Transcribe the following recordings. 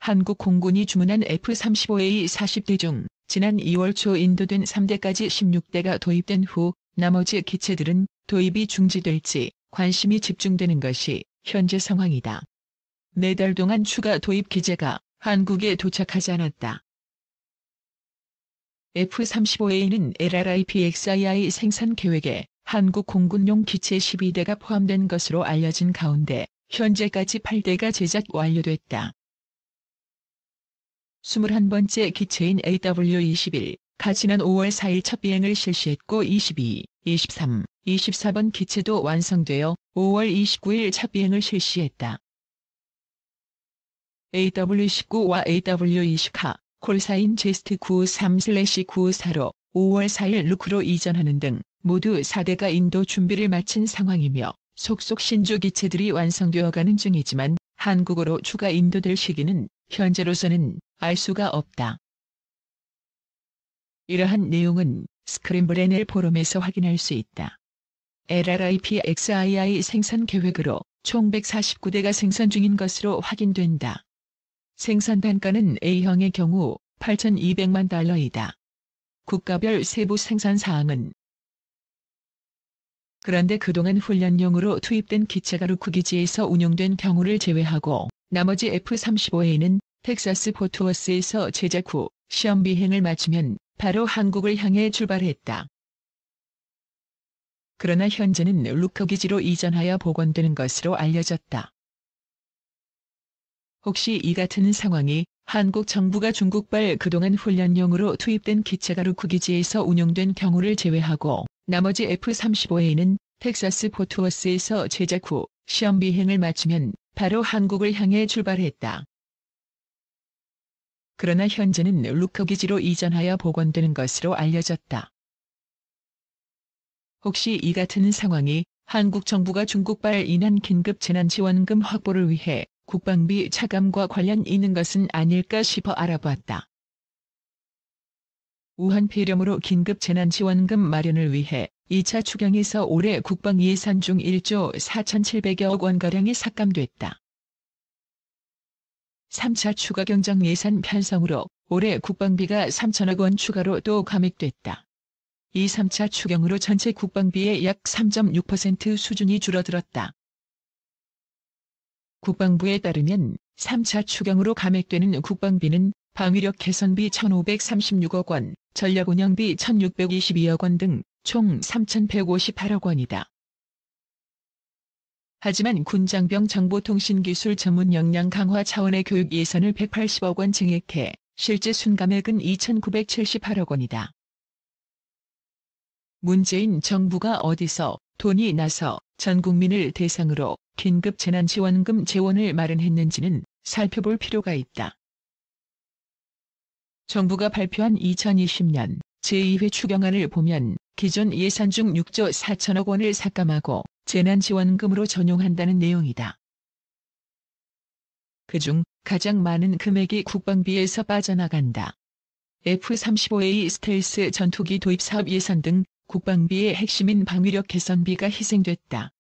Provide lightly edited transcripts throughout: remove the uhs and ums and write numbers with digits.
한국 공군이 주문한 F-35A 40대 중 지난 2월 초 인도된 3대까지 16대가 도입된 후 나머지 기체들은 도입이 중지될지 관심이 집중되는 것이 현재 상황이다. 4달 동안 추가 도입 기체가 한국에 도착하지 않았다. F-35A는 LRIP-XII 생산 계획에 한국 공군용 기체 12대가 포함된 것으로 알려진 가운데 현재까지 8대가 제작 완료됐다. 21번째 기체인 AW21가 지난 5월 4일 첫 비행을 실시했고 22, 23, 24번 기체도 완성되어 5월 29일 첫 비행을 실시했다. AW19와 AW20가 콜사인 제스트 93/94로 5월 4일 루크로 이전하는 등 모두 4대가 인도 준비를 마친 상황이며 속속 신조 기체들이 완성되어가는 중이지만 한국으로 추가 인도될 시기는 현재로서는 알 수가 없다. 이러한 내용은 스크램블 NL 포럼에서 확인할 수 있다. LRIP-XII 생산 계획으로 총 149대가 생산 중인 것으로 확인된다. 생산 단가는 A형의 경우 8,200만 달러이다. 국가별 세부 생산 사항은 그런데 그동안 훈련용으로 투입된 기체가 루크 기지에서 운용된 경우를 제외하고 나머지 F-35A는 텍사스 포트워스에서 제작 후 시험 비행을 마치면 바로 한국을 향해 출발했다. 그러나 현재는 루크 기지로 이전하여 복원되는 것으로 알려졌다. 혹시 이 같은 상황이 한국 정부가 중국발 그동안 훈련용으로 투입된 기체가 루크 기지에서 운용된 경우를 제외하고 나머지 F-35A는 텍사스 포트워스에서 제작 후 시험 비행을 마치면 바로 한국을 향해 출발했다. 그러나 현재는 루크 기지로 이전하여 복원되는 것으로 알려졌다. 혹시 이 같은 상황이 한국 정부가 중국발 인한 긴급 재난지원금 확보를 위해 국방비 차감과 관련 있는 것은 아닐까 싶어 알아봤다. 우한 폐렴으로 긴급 재난지원금 마련을 위해 2차 추경에서 올해 국방 예산 중 1조 4,700여억 원가량이 삭감됐다. 3차 추가 경정 예산 편성으로 올해 국방비가 3천억 원 추가로 또 감액됐다. 이 3차 추경으로 전체 국방비의 약 3.6% 수준이 줄어들었다. 국방부에 따르면 3차 추경으로 감액되는 국방비는 방위력 개선비 1,536억 원, 전력 운영비 1,622억 원 등 총 3,158억 원이다. 하지만 군장병 정보통신기술 전문 역량 강화 차원의 교육 예산을 180억 원 증액해 실제 순감액은 2,978억 원이다. 문재인 정부가 어디서 돈이 나서 전 국민을 대상으로 긴급 재난지원금 재원을 마련했는지는 살펴볼 필요가 있다. 정부가 발표한 2020년 제2회 추경안을 보면 기존 예산 중 6조 4천억 원을 삭감하고 재난지원금으로 전용한다는 내용이다. 그중 가장 많은 금액이 국방비에서 빠져나간다. F-35A 스텔스 전투기 도입 사업 예산 등 국방비의 핵심인 방위력 개선비가 희생됐다.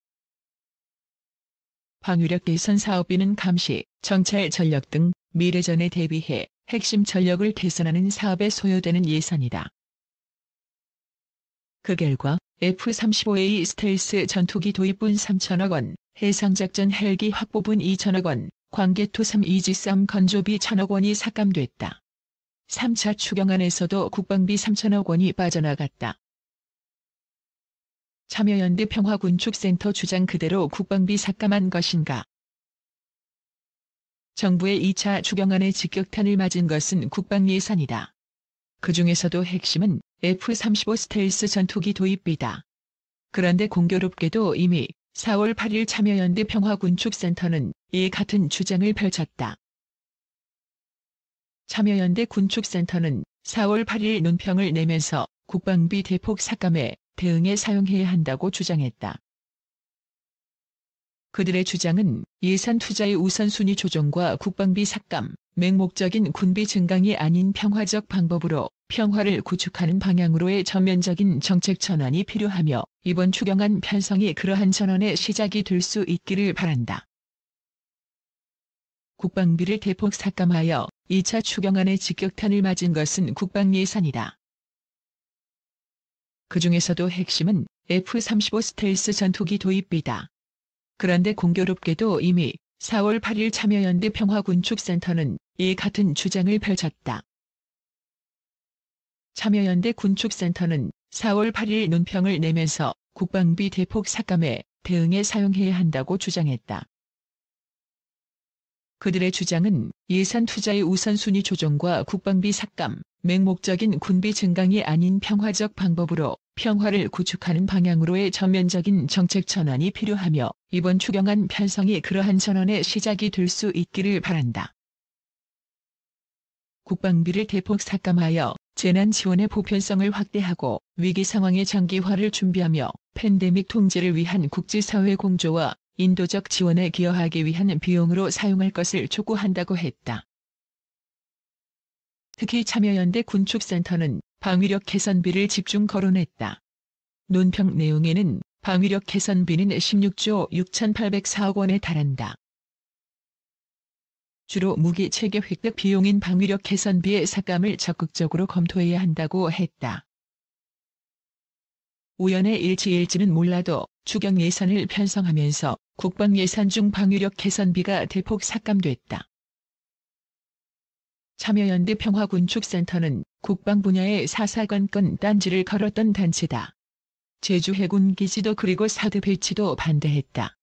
방위력 개선 사업비는 감시, 정찰 전력 등 미래전에 대비해 핵심 전력을 개선하는 사업에 소요되는 예산이다. 그 결과 F-35A 스텔스 전투기 도입분 3천억 원, 해상작전 헬기 확보분 2천억 원, 광개토3 이지스함 건조비 1,000억 원이 삭감됐다. 3차 추경안에서도 국방비 3천억 원이 빠져나갔다. 참여연대 평화군축센터 주장 그대로 국방비 삭감한 것인가? 정부의 2차 추경안에 직격탄을 맞은 것은 국방 예산이다. 그 중에서도 핵심은 F-35 스텔스 전투기 도입비다. 그런데 공교롭게도 이미 4월 8일 참여연대 평화군축센터는 이 같은 주장을 펼쳤다. 참여연대 군축센터는 4월 8일 논평을 내면서 국방비 대폭 삭감에 대응에 사용해야 한다고 주장했다. 그들의 주장은 예산 투자의 우선순위 조정과 국방비 삭감, 맹목적인 군비 증강이 아닌 평화적 방법으로 평화를 구축하는 방향으로의 전면적인 정책 전환이 필요하며 이번 추경안 편성이 그러한 전환의 시작이 될 수 있기를 바란다. 국방비를 대폭 삭감하여 2차 추경안에 직격탄을 맞은 것은 국방예산이다. 그 중에서도 핵심은 F-35 스텔스 전투기 도입비다. 그런데 공교롭게도 이미 4월 8일 참여연대 평화군축센터는 이 같은 주장을 펼쳤다. 참여연대 군축센터는 4월 8일 논평을 내면서 국방비 대폭 삭감에 대응에 사용해야 한다고 주장했다. 그들의 주장은 예산 투자의 우선순위 조정과 국방비 삭감, 맹목적인 군비 증강이 아닌 평화적 방법으로 평화를 구축하는 방향으로의 전면적인 정책 전환이 필요하며 이번 추경안 편성이 그러한 전환의 시작이 될 수 있기를 바란다. 국방비를 대폭 삭감하여 재난 지원의 보편성을 확대하고 위기 상황의 장기화를 준비하며 팬데믹 통제를 위한 국제사회 공조와 인도적 지원에 기여하기 위한 비용으로 사용할 것을 촉구한다고 했다. 특히 참여연대 군축센터는 방위력 개선비를 집중 거론했다. 논평 내용에는 방위력 개선비는 16조 6,804억 원에 달한다. 주로 무기 체계 획득 비용인 방위력 개선비의 삭감을 적극적으로 검토해야 한다고 했다. 우연의 일치일지는 몰라도 추경 예산을 편성하면서 국방 예산 중 방위력 개선비가 대폭 삭감됐다. 참여연대 평화군축센터는 국방 분야의 사사건건 딴지를 걸었던 단체다. 제주 해군 기지도 그리고 사드 배치도 반대했다.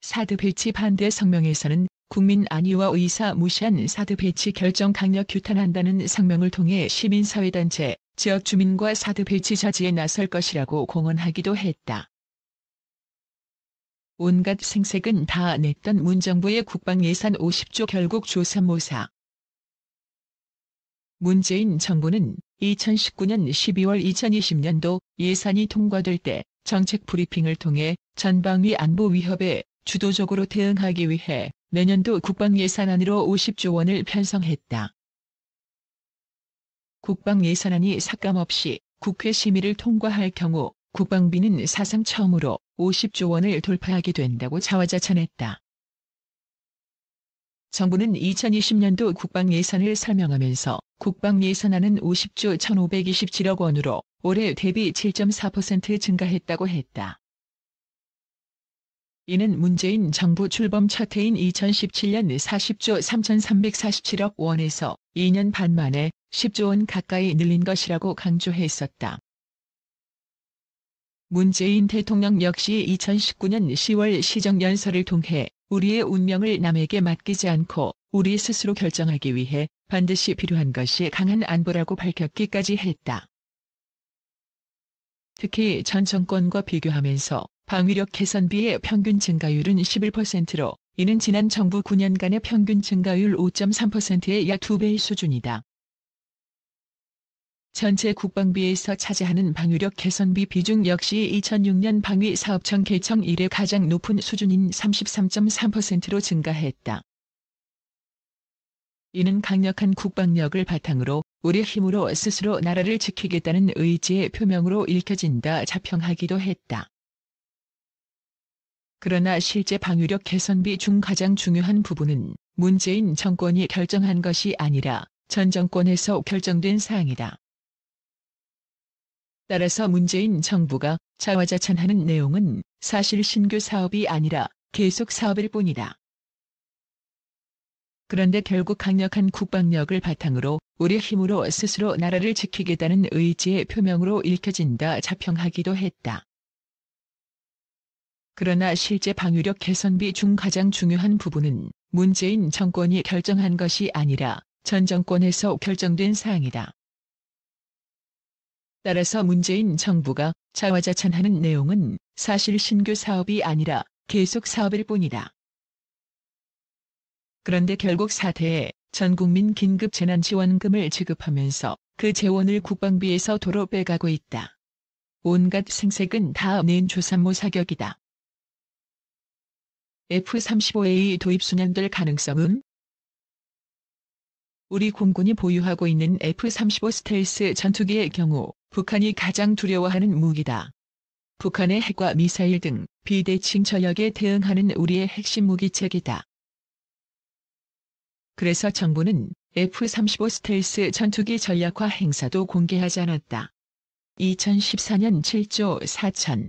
사드 배치 반대 성명에서는 국민 안위와 의사 무시한 사드 배치 결정 강력 규탄한다는 성명을 통해 시민사회단체, 지역 주민과 사드 배치 저지에 나설 것이라고 공언하기도 했다. 온갖 생색은 다 냈던 문정부의 국방 예산 50조 결국 조삼모사. 문재인 정부는 2019년 12월 2020년도 예산이 통과될 때 정책 브리핑을 통해 전방위 안보 위협에 주도적으로 대응하기 위해 내년도 국방 예산안으로 50조 원을 편성했다. 국방 예산안이 삭감 없이 국회 심의를 통과할 경우 국방비는 사상 처음으로 50조 원을 돌파하게 된다고 자화자찬했다. 정부는 2020년도 국방 예산을 설명하면서 국방 예산안은 50조 1,527억 원으로 올해 대비 7.4% 증가했다고 했다. 이는 문재인 정부 출범 첫 해인 2017년 40조 3,347억 원에서 2년 반 만에 10조 원 가까이 늘린 것이라고 강조했었다. 문재인 대통령 역시 2019년 10월 시정연설을 통해 우리의 운명을 남에게 맡기지 않고 우리 스스로 결정하기 위해 반드시 필요한 것이 강한 안보라고 밝혔기까지 했다. 특히 전 정권과 비교하면서 방위력 개선비의 평균 증가율은 11%로 이는 지난 정부 9년간의 평균 증가율 5.3%의 약 2배의 수준이다. 전체 국방비에서 차지하는 방위력 개선비 비중 역시 2006년 방위사업청 개청 이래 가장 높은 수준인 33.3%로 증가했다. 이는 강력한 국방력을 바탕으로 우리 힘으로 스스로 나라를 지키겠다는 의지의 표명으로 읽혀진다 자평하기도 했다. 그러나 실제 방위력 개선비 중 가장 중요한 부분은 문재인 정권이 결정한 것이 아니라 전 정권에서 결정된 사항이다. 따라서 문재인 정부가 자화자찬하는 내용은 사실 신규 사업이 아니라 계속 사업일 뿐이다. 그런데 결국 강력한 국방력을 바탕으로 우리 힘으로 스스로 나라를 지키겠다는 의지의 표명으로 읽혀진다 자평하기도 했다. 그러나 실제 방위력 개선비 중 가장 중요한 부분은 문재인 정권이 결정한 것이 아니라 전 정권에서 결정된 사항이다. 따라서 문재인 정부가 자화자찬하는 내용은 사실 신규 사업이 아니라 계속 사업일 뿐이다. 그런데 결국 4대에 전국민 긴급재난지원금을 지급하면서 그 재원을 국방비에서 도로 빼가고 있다. 온갖 생색은 다 낸 조삼모 사격이다. F-35A 도입 수년될 가능성은? 우리 공군이 보유하고 있는 F-35 스텔스 전투기의 경우 북한이 가장 두려워하는 무기다. 북한의 핵과 미사일 등 비대칭 전력에 대응하는 우리의 핵심 무기체계다. 그래서 정부는 F-35 스텔스 전투기 전략화 행사도 공개하지 않았다. 2014년 7조 4천